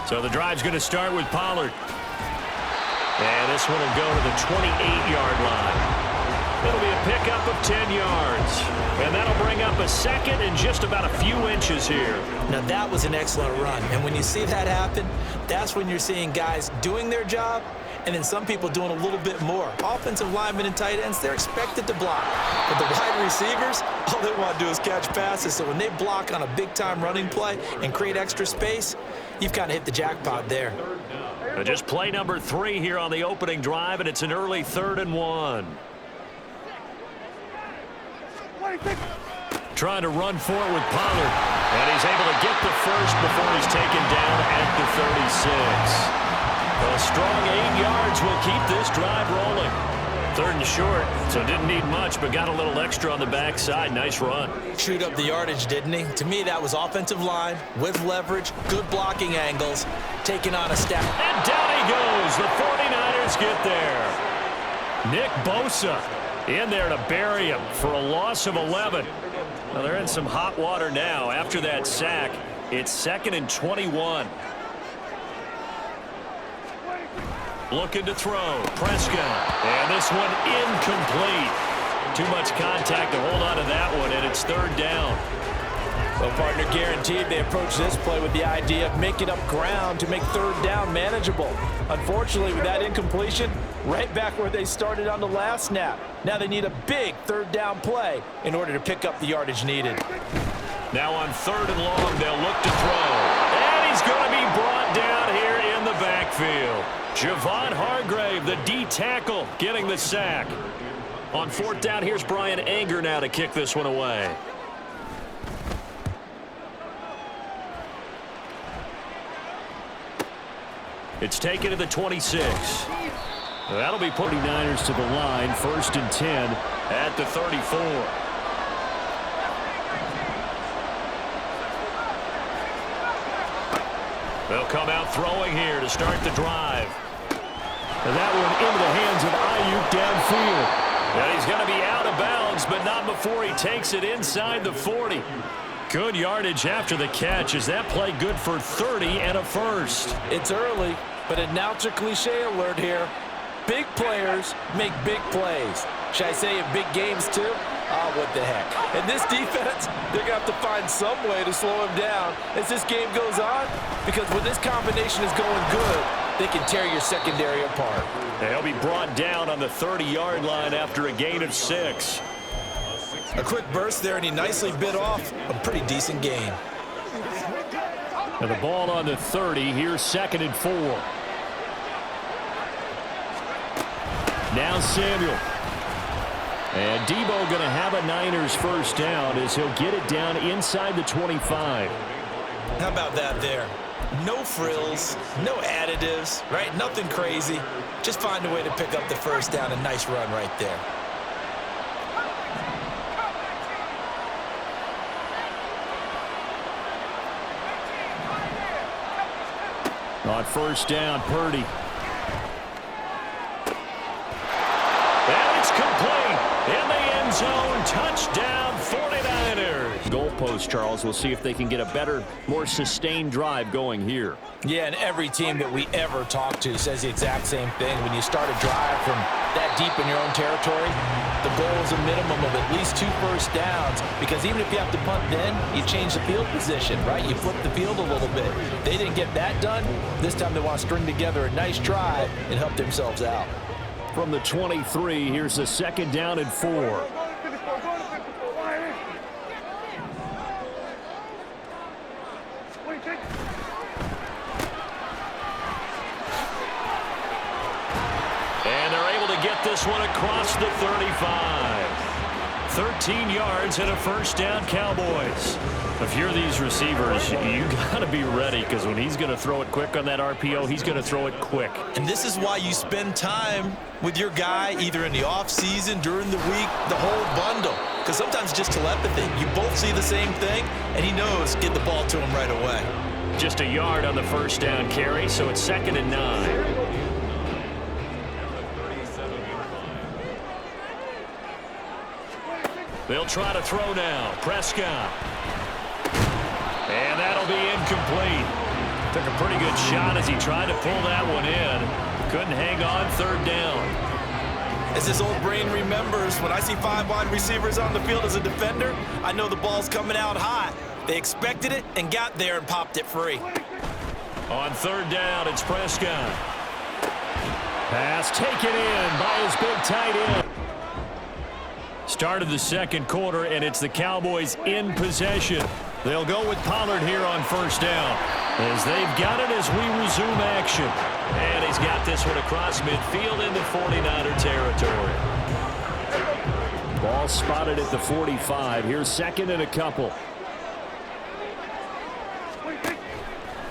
So the drive's going to start with Pollard. And this one will go to the 28-yard line. It'll be a pickup of 10 yards. And that'll bring up a second and just about a few inches here. Now, that was an excellent run. And when you see that happen, that's when you're seeing guys doing their job and then some people doing a little bit more. Offensive linemen and tight ends, they're expected to block. But the wide receivers, all they want to do is catch passes. So when they block on a big-time running play and create extra space, you've kind of hit the jackpot there. Just play number 3 here on the opening drive, and it's an early 3rd and 1. Trying to run for it with Pollard. And he's able to get the first before he's taken down at the 36. A strong 8 yards will keep this drive rolling. 3rd and short, so didn't need much, but got a little extra on the backside. Nice run. Chewed up the yardage, didn't he? To me, that was offensive line with leverage, good blocking angles, taking on a step. And down he goes. The 49ers get there. Nick Bosa in there to bury him for a loss of 11. Well, they're in some hot water now. After that sack, it's 2nd and 21. Looking to throw. Prescott. And this one incomplete. Too much contact to hold on to that one, and it's 3rd down. Well, partner, guaranteed they approach this play with the idea of making up ground to make 3rd down manageable. Unfortunately, with that incompletion, right back where they started on the last snap. Now they need a big 3rd down play in order to pick up the yardage needed. Now on 3rd and long, they'll look to throw. And he's going to be brought down here in the backfield. Javon Hargrave, the D tackle, getting the sack. On 4th down, here's Brian Anger now to kick this one away. It's taken to the 26. That'll be 49ers to the line. 1st and 10 at the 34. They'll come out throwing here to start the drive. And that one into the hands of Ayuk downfield. And he's going to be out of bounds, but not before he takes it inside the 40. Good yardage after the catch. Is that play good for 30 and a first? It's early, but announcer cliche alert here. Big players make big plays. Should I say in big games too? Oh, what the heck. And this defense, they're going to have to find some way to slow him down as this game goes on, because when this combination is going good, they can tear your secondary apart. They'll be brought down on the 30-yard line after a gain of 6. A quick burst there, and he nicely bit off a pretty decent gain. And the ball on the 30. Here's 2nd and 4. Now Samuel. And Debo going to have a Niners first down as he'll get it down inside the 25. How about that there? No frills, no additives, right? Nothing crazy. Just find a way to pick up the first down. A nice run right there. On 1st down, Purdy. In the end zone, touchdown 49ers. Goalpost, Charles. We'll see if they can get a better, more sustained drive going here. Yeah, and every team that we ever talk to says the exact same thing. When you start a drive from that deep in your own territory, the goal is a minimum of at least 2 first downs, because even if you have to punt then, you change the field position, right? You flip the field a little bit. They didn't get that done. This time they want to string together a nice drive and help themselves out. From the 23, here's a 2nd down and 4. And they're able to get this one across the 35. 13 yards and a first down, Cowboys. If you're these receivers, you got to be ready, because when he's going to throw it quick on that RPO, he's going to throw it quick. And this is why you spend time with your guy, either in the offseason, during the week, the whole bundle. Because sometimes just telepathy. You both see the same thing, and he knows, get the ball to him right away. Just a yard on the first down carry, so it's 2nd and 9. They'll try to throw now. Prescott. And that'll be incomplete. Took a pretty good shot as he tried to pull that one in. Couldn't hang on third down. As his old brain remembers, when I see 5 wide receivers on the field as a defender, I know the ball's coming out hot. They expected it and got there and popped it free. On third down, it's Prescott. Pass taken in by his big tight end. Start of the second quarter, and it's the Cowboys in possession. They'll go with Pollard here on first down as they've got it as we resume action. And he's got this one across midfield into 49er territory. Ball spotted at the 45. Here's second and a couple.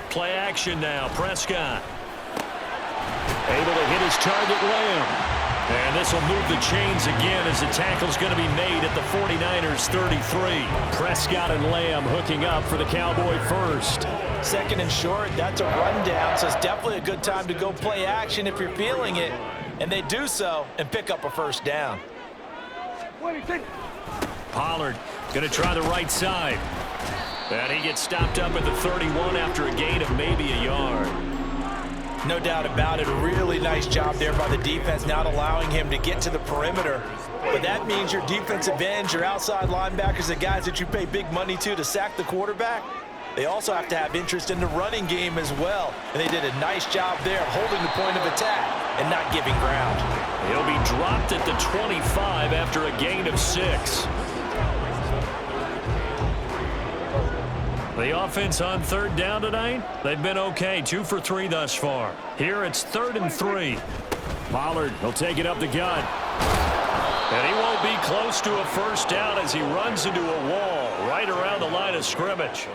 Play action now. Prescott able to hit his target, Lamb. And this will move the chains again as the tackle's going to be made at the 49ers 33. Prescott and Lamb hooking up for the Cowboy first. Second and short, that's a rundown, so it's definitely a good time to go play action if you're feeling it. And they do so and pick up a first down. Pollard going to try the right side. And he gets stopped up at the 31 after a gain of maybe a yard. No doubt about it. A really nice job there by the defense, not allowing him to get to the perimeter. But that means your defensive ends, your outside linebackers, the guys that you pay big money to sack the quarterback, they also have to have interest in the running game as well. And they did a nice job there holding the point of attack and not giving ground. He'll be dropped at the 25 after a gain of 6. The offense on third down tonight, they've been okay. 2 for 3 thus far. Here it's 3rd and 3. Pollard will take it up the gut. And he won't be close to a first down as he runs into a wall right around the line of scrimmage.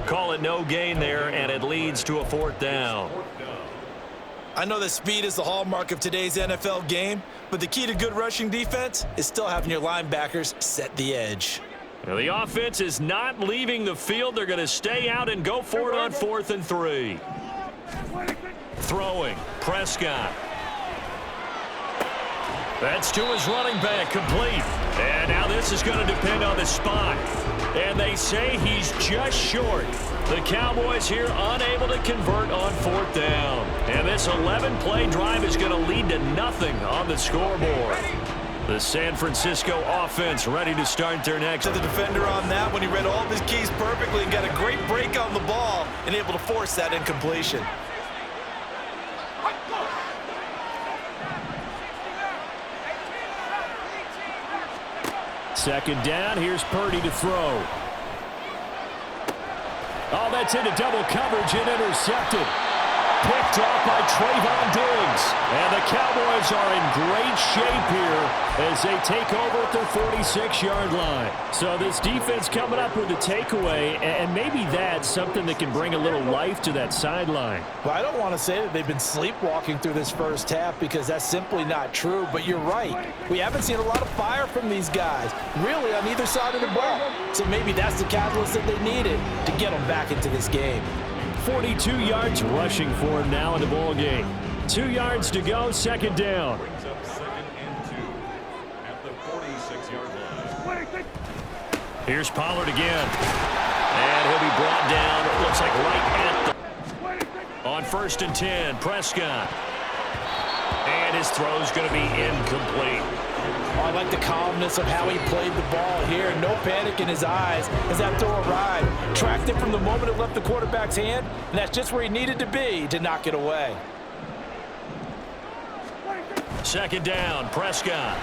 Call it no gain there, and it leads to a 4th down. I know that speed is the hallmark of today's NFL game, but the key to good rushing defense is still having your linebackers set the edge. Now the offense is not leaving the field. They're going to stay out and go for it on 4th and 3. Throwing, Prescott. That's to his running back, complete. And now this is going to depend on the spot. And they say he's just short. The Cowboys here unable to convert on 4th down. And this 11-play drive is going to lead to nothing on the scoreboard. The San Francisco offense ready to start their next. To the defender on that when he read all of his keys perfectly and got a great break on the ball and able to force that incompletion. Second down, here's Purdy to throw. Oh, that's into double coverage and intercepted. Picked off by Trayvon Diggs. And the Cowboys are in great shape here as they take over at their 46-yard line. So this defense coming up with a takeaway, and maybe that's something that can bring a little life to that sideline. Well, I don't want to say that they've been sleepwalking through this first half because that's simply not true, but you're right. We haven't seen a lot of fire from these guys, really on either side of the ball. So maybe that's the catalyst that they needed to get them back into this game. 42 yards rushing for him now in the ball game. 2 yards to go, second down. Brings up 2nd and 2 at the 46-yard line. Here's Pollard again. And he'll be brought down, it looks like right at the... On 1st and 10, Prescott. And his throw's going to be incomplete. I like the calmness of how he played the ball here. No panic in his eyes as that throw arrived. Tracked it from the moment it left the quarterback's hand, and that's just where he needed to be to knock it away. Second down, Prescott.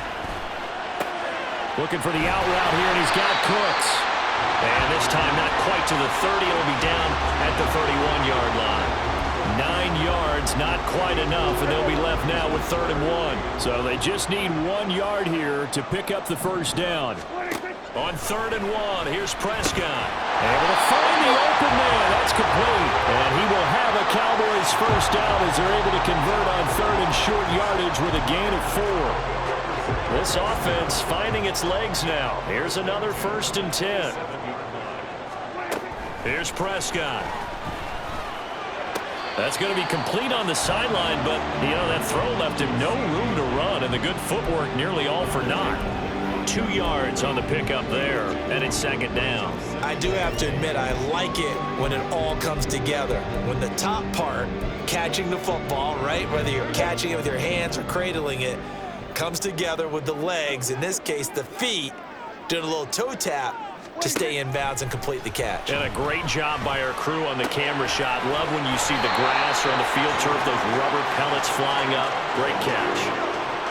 Looking for the out route here, and he's got Cooks. And this time not quite to the 30. It'll be down at the 31-yard line. 9 yards, not quite enough, and they'll be left now with 3rd and 1. So they just need 1 yard here to pick up the first down. On 3rd and 1, here's Prescott. Able to find the open man. That's complete. And he will have a Cowboys first down as they're able to convert on 3rd and short yardage with a gain of 4. This offense finding its legs now. Here's another 1st and 10. Here's Prescott. That's going to be complete on the sideline, but, you know, that throw left him no room to run, and the good footwork nearly all for naught. 2 yards on the pickup there, and it's second down. I do have to admit, I like it when it all comes together. When the top part, catching the football, right, whether you're catching it with your hands or cradling it, comes together with the legs, in this case the feet, doing a little toe tap to stay in bounds and complete the catch. And a great job by our crew on the camera shot. Love when you see the grass or on the field turf, those rubber pellets flying up. Great catch.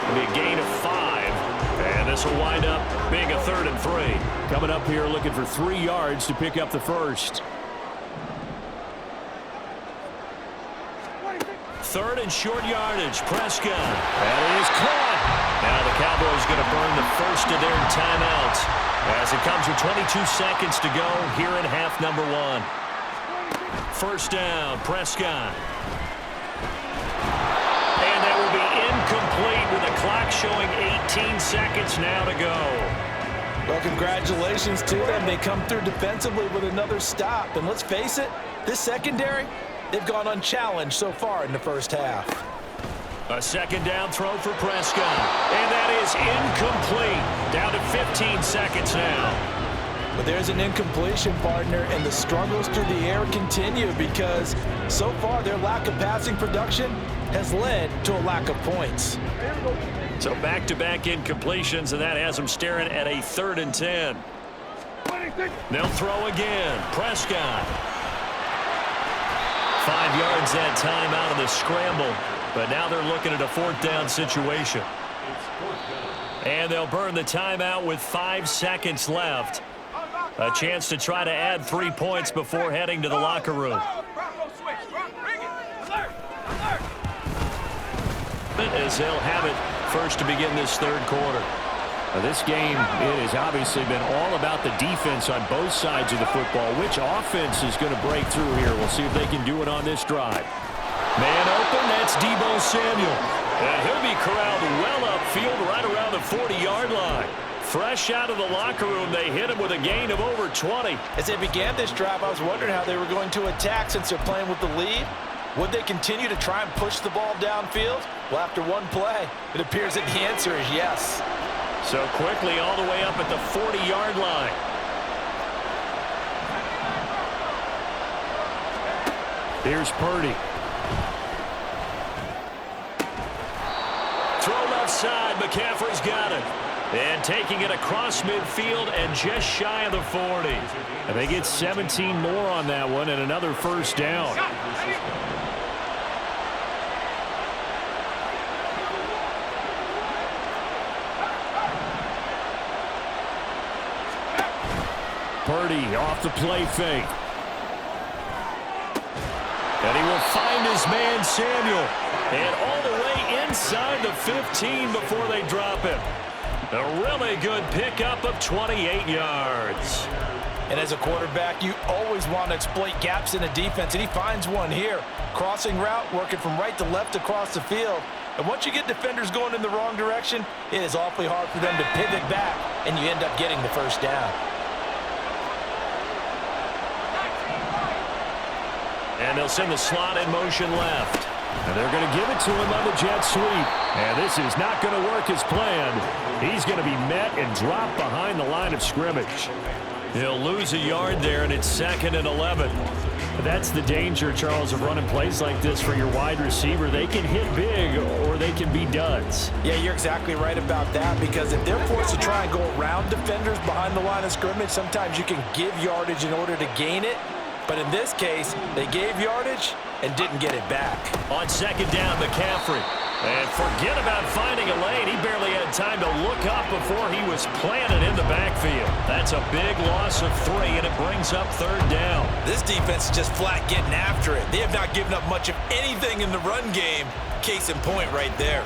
It'll be a gain of 5, and this will wind up being a 3rd and 3. Coming up here looking for 3 yards to pick up the first. 3rd and short yardage. Prescott. And it is caught. Now the Cowboys going to burn the first of their timeouts as it comes with 22 seconds to go here in half number 1. First down, Prescott. And that will be incomplete with the clock showing 18 seconds now to go. Well, congratulations to them. They come through defensively with another stop. And let's face it, this secondary, they've gone unchallenged so far in the first half. A second down throw for Prescott. And that is incomplete. Down to 15 seconds now. But there's an incompletion, partner, and the struggles through the air continue because so far their lack of passing production has led to a lack of points. So back-to-back incompletions, and that has them staring at a 3rd and 10. They'll throw again. Prescott. 5 yards that time out of the scramble. But now they're looking at a 4th down situation. And they'll burn the timeout with 5 seconds left. A chance to try to add 3 points before heading to the locker room. As they'll have it first to begin this 3rd quarter. This game, it has obviously been all about the defense on both sides of the football. Which offense is going to break through here? We'll see if they can do it on this drive. Man open, that's Deebo Samuel. And he'll be corralled well upfield right around the 40-yard line. Fresh out of the locker room, they hit him with a gain of over 20. As they began this drive, I was wondering how they were going to attack since they're playing with the lead. Would they continue to try and push the ball downfield? Well, after one play, it appears that the answer is yes. So quickly all the way up at the 40-yard line. Here's Purdy. Throw left side. McCaffrey's got it. And taking it across midfield and just shy of the 40. And they get 17 more on that one and another first down. Purdy off the play fake. And he will find his man Samuel. And all the way inside the 15 before they drop him. A really good pickup of 28 yards. And as a quarterback, you always want to exploit gaps in the defense, and he finds one here. Crossing route, working from right to left across the field. And once you get defenders going in the wrong direction, it is awfully hard for them to pivot back, and you end up getting the first down. And they'll send the slot in motion left. And they're going to give it to him on the jet sweep. And this is not going to work as planned. He's going to be met and dropped behind the line of scrimmage. He'll lose a yard there, and it's 2nd and 11. That's the danger, Charles, of running plays like this for your wide receiver. They can hit big or they can be duds. Yeah, you're exactly right about that, because if they're forced to try and go around defenders behind the line of scrimmage, sometimes you can give yardage in order to gain it. But in this case, they gave yardage and didn't get it back. On 2nd down, McCaffrey. And forget about finding a lane. He barely had time to look up before he was planted in the backfield. That's a big loss of 3, and it brings up 3rd down. This defense is just flat getting after it. They have not given up much of anything in the run game. Case in point right there.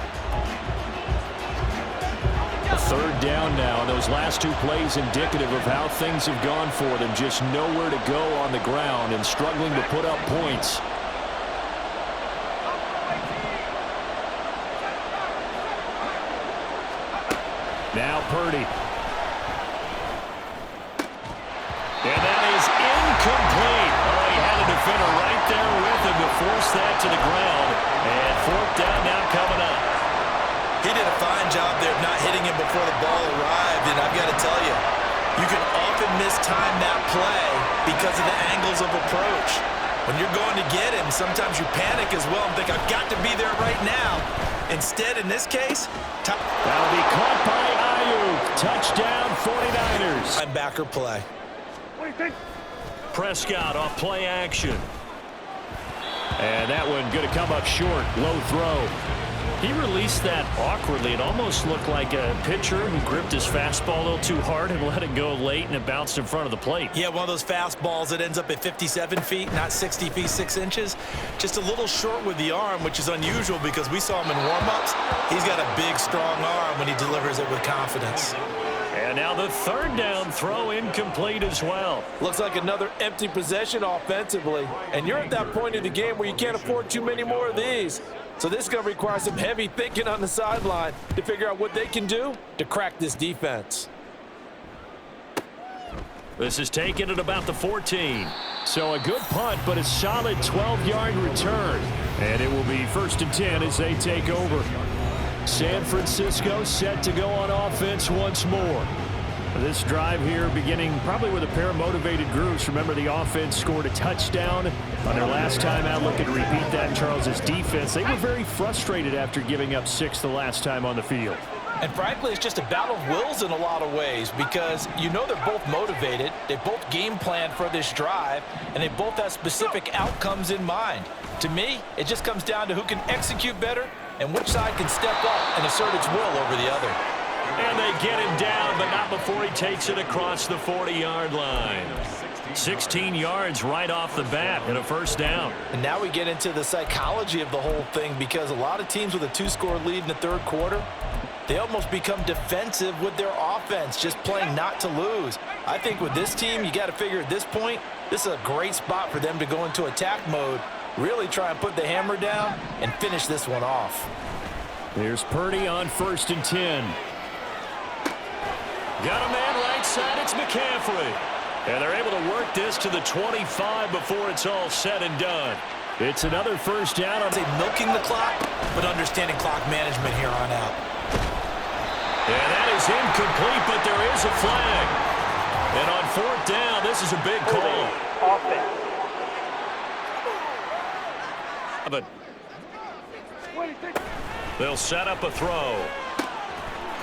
3rd down now, and those last 2 plays indicative of how things have gone for them. Just nowhere to go on the ground and struggling to put up points. Now Purdy. And that is incomplete. Oh, he had a defender right there with him to force that to the ground. And 4th down now coming up. He did a fine job there of not hitting him before the ball arrived, and I've got to tell you, you can often mistime that play because of the angles of approach. When you're going to get him, sometimes you panic as well and think, I've got to be there right now. Instead, in this case, that'll be caught by Ayuk. Touchdown, 49ers. Linebacker play. Prescott off play action. And that one going to come up short. Low throw. He released that awkwardly. It almost looked like a pitcher who gripped his fastball a little too hard and let it go late, and it bounced in front of the plate. Yeah, one of those fastballs that ends up at 57 feet, not 60 feet, 6 inches. Just a little short with the arm, which is unusual because we saw him in warm-ups. He's got a big, strong arm when he delivers it with confidence. And now the third down throw incomplete as well. Looks like another empty possession offensively. And you're at that point in the game where you can't afford too many more of these. So this is going to require some heavy thinking on the sideline to figure out what they can do to crack this defense. This is taken at about the 14. So a good punt, but a solid 12-yard return. And it will be 1st and 10 as they take over. San Francisco set to go on offense once more. This drive here beginning probably with a pair of motivated groups. Remember, the offense scored a touchdown on their last time out. Looking to repeat that. Charles's defense, they were very frustrated after giving up 6 the last time on the field. And frankly, it's just a battle of wills in a lot of ways because you know they're both motivated. They both game planned for this drive, and they both have specific outcomes in mind. To me, it just comes down to who can execute better and which side can step up and assert its will over the other. And they get him down, but not before he takes it across the 40-yard line. 16 yards right off the bat and a 1st down. And now we get into the psychology of the whole thing because a lot of teams with a 2-score lead in the 3rd quarter, they almost become defensive with their offense, just playing not to lose. I think with this team, you got to figure at this point, this is a great spot for them to go into attack mode, really try and put the hammer down and finish this one off. Here's Purdy on 1st and 10. Got a man right side, it's McCaffrey. And they're able to work this to the 25 before it's all said and done. It's another 1st down. I'd say milking the clock, but understanding clock management here on out. And that is incomplete, but there is a flag. And on 4th down, this is a big call. But they'll set up a throw.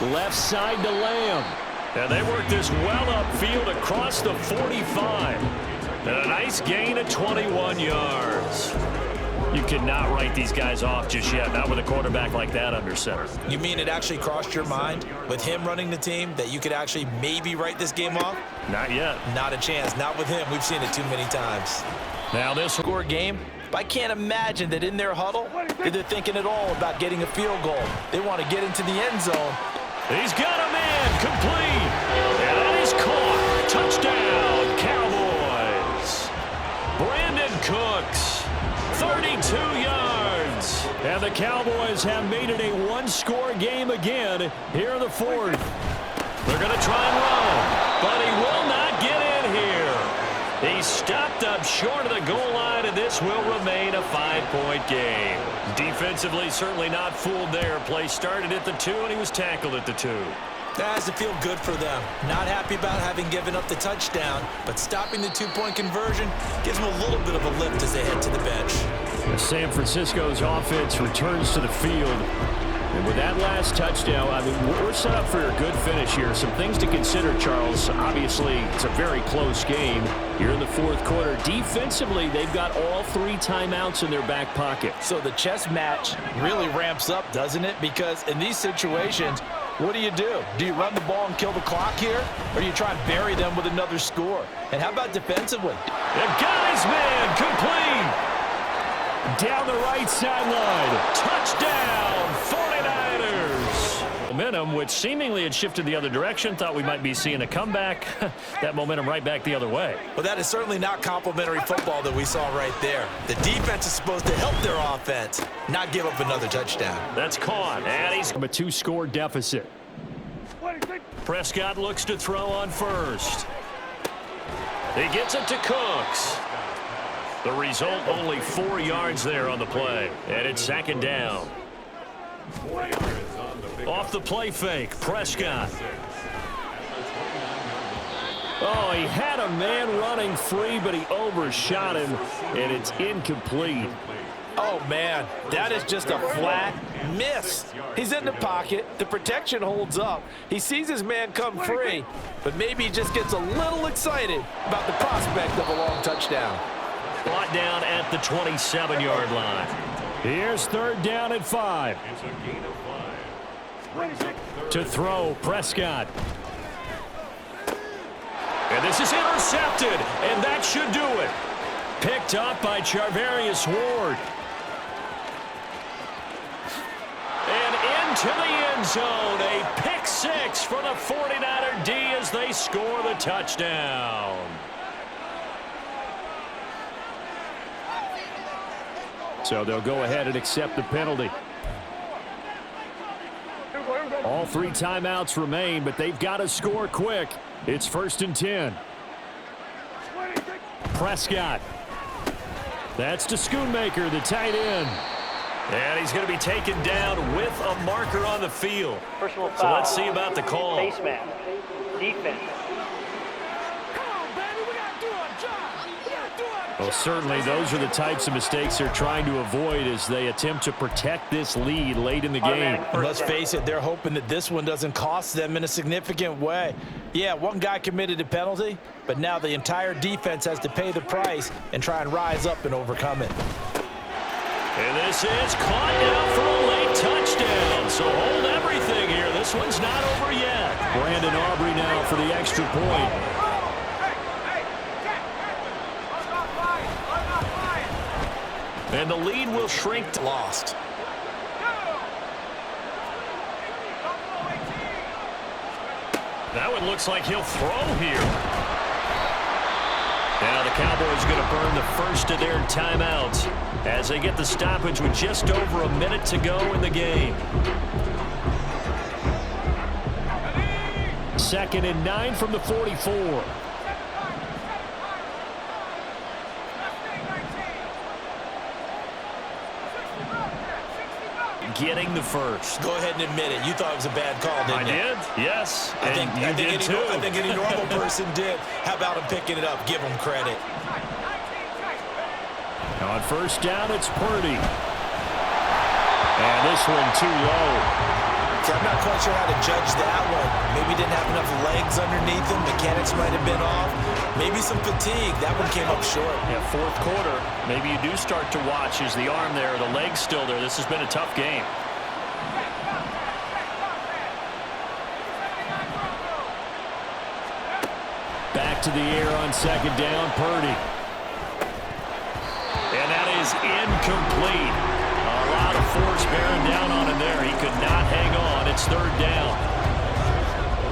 Left side to Lamb. And they work this well upfield across the 45. And a nice gain of 21 yards. You cannot write these guys off just yet, not with a quarterback like that under center. You mean it actually crossed your mind with him running the team that you could actually maybe write this game off? Not yet. Not a chance. Not with him. We've seen it too many times. Now this score game, but I can't imagine that in their huddle that they're thinking at all about getting a field goal. They want to get into the end zone. He's got a man complete. And that is caught. Touchdown, Cowboys. Brandon Cooks, 32 yards. And the Cowboys have made it a 1-score game again here in the 4th. They're going to try and run, but he will not get in here. He stopped up short of the goal line, and this will remain a 5-point game. Defensively, certainly not fooled there. Play started at the 2, and he was tackled at the 2. That has to feel good for them. Not happy about having given up the touchdown, but stopping the 2-point conversion gives them a little bit of a lift as they head to the bench. San Francisco's offense returns to the field. And with that last touchdown, I mean, we're set up for a good finish here. Some things to consider, Charles. Obviously, it's a very close game here in the 4th quarter. Defensively, they've got all 3 timeouts in their back pocket. So the chess match really ramps up, doesn't it? Because in these situations, what do? Do you run the ball and kill the clock here? Or do you try and bury them with another score? And how about defensively? And got his man complete. Down the right sideline. Touchdown, 49ers. Momentum, which seemingly had shifted the other direction. Thought we might be seeing a comeback. That momentum right back the other way. Well, that is certainly not complimentary football that we saw right there. The defense is supposed to help their offense, not give up another touchdown. That's caught. And he's from a 2-score deficit. Prescott looks to throw on 1st. He gets it to Cooks. The result, only 4 yards there on the play. And it's 2nd down. Off the play fake, Prescott. Oh, he had a man running free, but he overshot him, and it's incomplete. Oh, man, that is just a flat miss. He's in the pocket. The protection holds up. He sees his man come free, but maybe he just gets a little excited about the prospect of a long touchdown. Brought down at the 27-yard line. Here's third down at 5. It's a gain of 5. Brings up third. To throw, Prescott. And this is intercepted, and that should do it. Picked up by Charvarius Ward. And into the end zone, a pick 6 for the 49er D as they score the touchdown. So they'll go ahead and accept the penalty. All 3 timeouts remain, but they've got to score quick. It's 1st and 10. Prescott. That's to Schoonmaker, the tight end. And he's going to be taken down with a marker on the field. Personal foul. So let's see about the call. Face mask. Defense. Well, certainly those are the types of mistakes they're trying to avoid as they attempt to protect this lead late in the game. And let's face it, they're hoping that this one doesn't cost them in a significant way. Yeah, one guy committed a penalty, but now the entire defense has to pay the price and try and rise up and overcome it. And this is caught now for a late touchdown. So hold everything here. This one's not over yet. Brandon Aubrey now for the extra point. And the lead will shrink to Lost. that one looks like he'll throw here. Now the Cowboys going to burn the first of their timeouts as they get the stoppage with just over a minute to go in the game. 2nd and 9 from the 44. Getting the first. Go ahead and admit it. You thought it was a bad call, didn't you? I did, yes. I think any normal person did. How about him picking it up? Give him credit. On 1st down, it's Purdy. And this one too low. See, I'm not quite sure how to judge that one. Maybe he didn't have enough legs underneath him. Mechanics might have been off. Maybe some fatigue. That one came up short. Yeah, 4th quarter. Maybe you do start to watch. Is the arm there, the leg's still there? This has been a tough game. Back to the air on 2nd down, Purdy. And that is incomplete. A lot of force bearing down on him there. He could not hang on. It's 3rd down.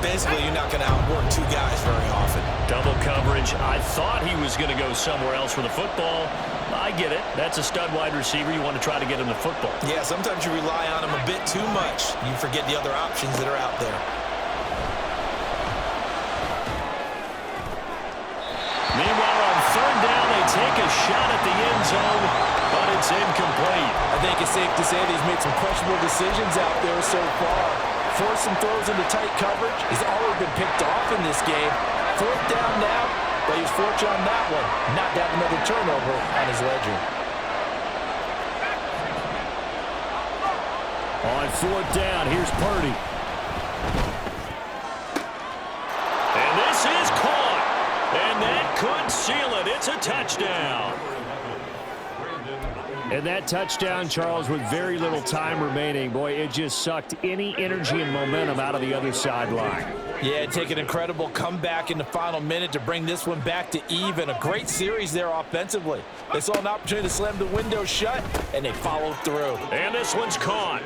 Basically, you're not going to outwork 2 guys very often. Double coverage. I thought he was going to go somewhere else for the football. I get it. That's a stud wide receiver. You want to try to get him the football. Yeah, sometimes you rely on him a bit too much. You forget the other options that are out there. Meanwhile, on 3rd down, they take a shot at the end zone, but it's incomplete. I think it's safe to say that he's made some questionable decisions out there so far. Forced some throws into tight coverage. He's already been picked off in this game. 4th down now, but he's fortunate on that one. Not to have another turnover on his ledger. On 4th down, here's Purdy. And this is caught. And that could seal it. It's a touchdown. And that touchdown, Charles, with very little time remaining, boy, it just sucked any energy and momentum out of the other sideline. Yeah, take an incredible comeback in the final minute to bring this one back to even. A great series there offensively. They saw an opportunity to slam the window shut, and they followed through. And this one's caught.